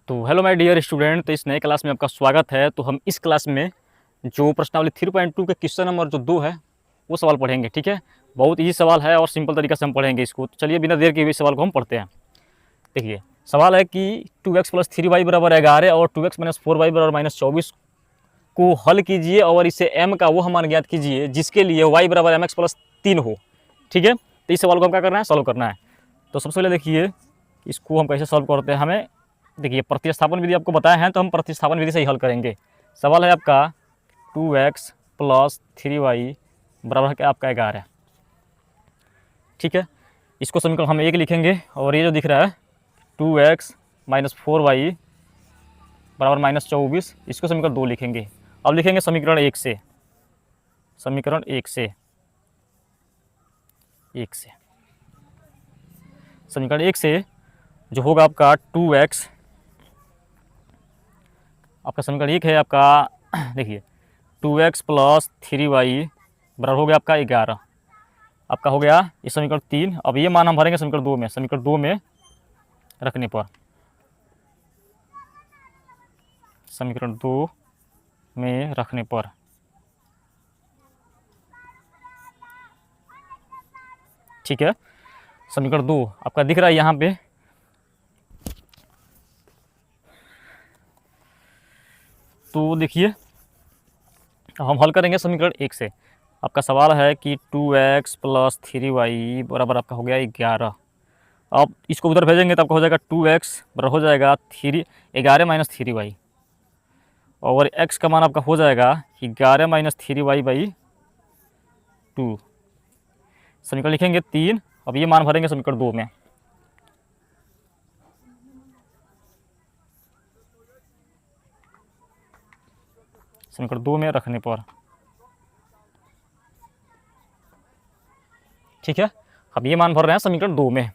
तो hello my dear student, तो इस नए क्लास में आपका स्वागत है। तो हम इस क्लास में जो प्रश्नावली 3.2 के क्वेश्चन नंबर जो 2 है वो सवाल पढ़ेंगे। ठीक है, बहुत इजी सवाल है और सिंपल तरीके से हम पढ़ेंगे इसको। तो चलिए बिना देर के हुए सवाल को हम पढ़ते हैं। देखिए, सवाल है कि 2x + 3y = 11 और 2x - 4y = -24 को हल कीजिए और इसे m का वो मान ज्ञात कीजिए जिसके लिए y = mx + 3 हो। ठीक है, तो इस सवाल को हम क्या करना है, सॉल्व करना है। तो सबसे पहले देखिए इसको हम कैसे सॉल्व करते हैं। हमें देखिए प्रतिस्थापन विधि आपको बताया है, तो हम प्रतिस्थापन विधि से ही हल करेंगे। सवाल है आपका 2x + 3y = आपका 11। ठीक है, इसको समीकरण हम 1 लिखेंगे और ये जो दिख रहा है 2x - 4y = -24, इसको समीकरण 2 लिखेंगे। अब लिखेंगे समीकरण 1 से, समीकरण 1 से समीकरण 1 से जो होगा आपका 2x, आपका समीकरण 1 है आपका देखिए 2x + 3y बराबर हो गया आपका 11। आपका हो गया ये समीकरण 3। अब ये मान हम भरेंगे समीकरण 2 में, समीकरण 2 में रखने पर, समीकरण 2 में रखने पर ठीक है, समीकरण 2 आपका दिख रहा है यहाँ पे। तो देखिए हम हल करेंगे समीकरण 1 से। आपका सवाल है कि 2x + 3y बराबर आपका हो गया 11। अब इसको उधर भेजेंगे तो आपका हो जाएगा 2x बराबर हो जाएगा 11 - 3y और x का मान आपका हो जाएगा 11 - 3y/2। समीकरण लिखेंगे 3। अब ये मान भरेंगे समीकरण 2 में, समीकरण 2 में रखने पर ठीक है। अब ये मान भर रहे हैं समीकरण 2 में।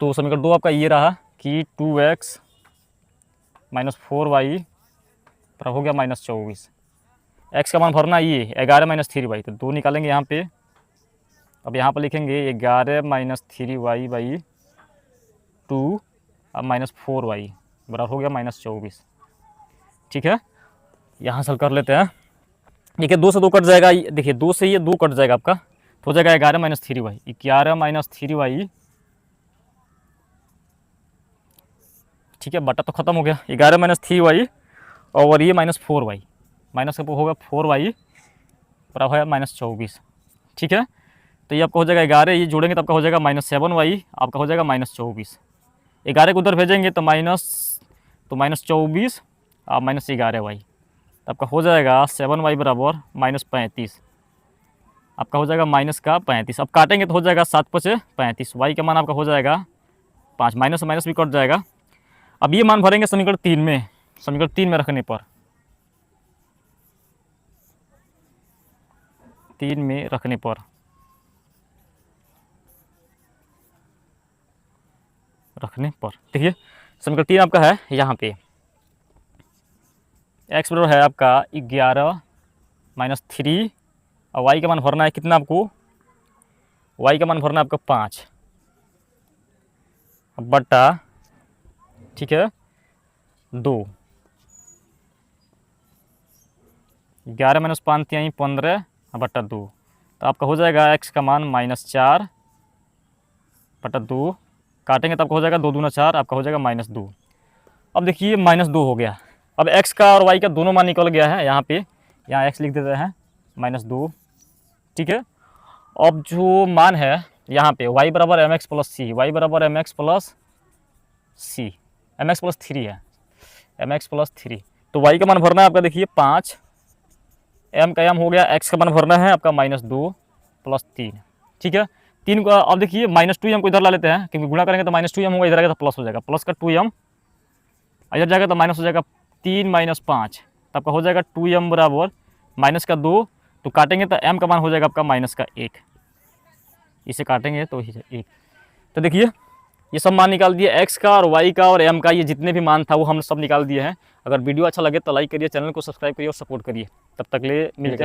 तो समीकरण 2 आपका ये रहा कि 2x - 4y पर हो गया -24। x का मान भरना ये 11 - 3y, तो 2 निकालेंगे यहाँ पे। अब यहाँ पर लिखेंगे 11 - 3y/2 अब -4y बराबर हो गया -24। ठीक है, यहाँ से कर लेते हैं। देखिए 2 से 2 कट जाएगा, देखिए 2 से ये 2 कट जाएगा आपका, तो हो जाएगा 11 - 3y, 11 - 3y। ठीक है, बटा तो खत्म हो गया, 11 - 3y और ये -4y, माइनस का होगा 4y बराबर है -24। ठीक है, तो ये आपका हो जाएगा 11, ये जोड़ेंगे तो आपका हो जाएगा -7y, आपका हो जाएगा -24। 11 को उधर भेजेंगे तो -24 और -11y, तो आपका हो जाएगा 7y बराबर -35। आपका हो जाएगा -35। अब काटेंगे तो हो जाएगा 7 × 5 = 35। y का मान आपका हो जाएगा 5, माइनस से माइनस भी कट जाएगा। अब ये मान भरेंगे समीकरण 3 में, समीकरण 3 में रखने पर, 3 में रखने पर देखिए समीकरण 3 आपका है यहाँ पे, x बराबर है आपका 11 - 3 और y का मान भरना है कितना आपको, y का मान भरना है आपका 5 बटा ठीक है 2। 11 - 5 = 15 बटा 2, तो आपका हो जाएगा x का मान -4 बटा 2। काटेंगे तो आपका हो जाएगा 2 दूना 4, आपका हो जाएगा -2। अब देखिए -2 हो गया। अब x का और y का दोनों मान निकल गया है यहाँ पे, यहाँ x लिख देते हैं -2। ठीक है, अब जो मान है यहाँ पे y = mx + c, y = mx + c, mx + 3 है, mx + 3। तो y का मान भरना है आपका देखिए 5, m का m हो गया, x का मान भरना है आपका -2 + 3। ठीक है, 3 का अब देखिए -2m को इधर ला लेते हैं, क्योंकि गुणा करेंगे तो -2m होगा, इधर आएगा तो प्लस हो जाएगा, प्लस का 2m इधर जाएगा तो माइनस हो जाएगा 3 - 5, तो आपका हो जाएगा 2m बराबर -2, तो काटेंगे तो m का मान हो जाएगा आपका -1, इसे काटेंगे तो 1। तो देखिए ये सब मान निकाल दिए, x का और y का और m का, ये जितने भी मान था वो हम सब निकाल दिए हैं। अगर वीडियो अच्छा लगे तो लाइक करिए, चैनल को सब्सक्राइब करिए और सपोर्ट करिए। तब तक ले मिलते हैं।